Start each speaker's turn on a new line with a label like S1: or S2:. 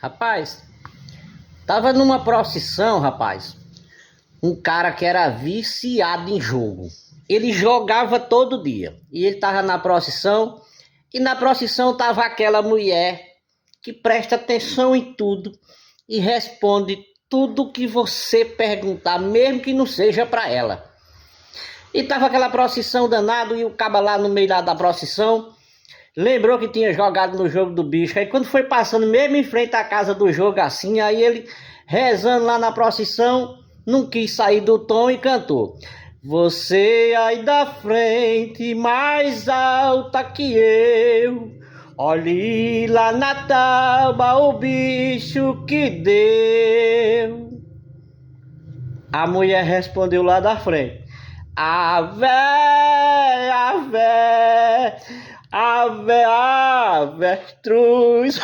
S1: Rapaz, tava numa procissão, rapaz. Um cara que era viciado em jogo. Ele jogava todo dia. E ele tava na procissão. E na procissão tava aquela mulher que presta atenção em tudo e responde tudo que você perguntar, mesmo que não seja para ela. E tava aquela procissão danada e o caba lá no meio da procissão lembrou que tinha jogado no jogo do bicho. Aí quando foi passando mesmo em frente à casa do jogo assim, aí ele rezando lá na procissão, não quis sair do tom e cantou: você aí da frente, mais alta que eu, olhe lá na tábua o bicho que deu. A mulher respondeu lá da frente: Ave, ave, ave, avestruz.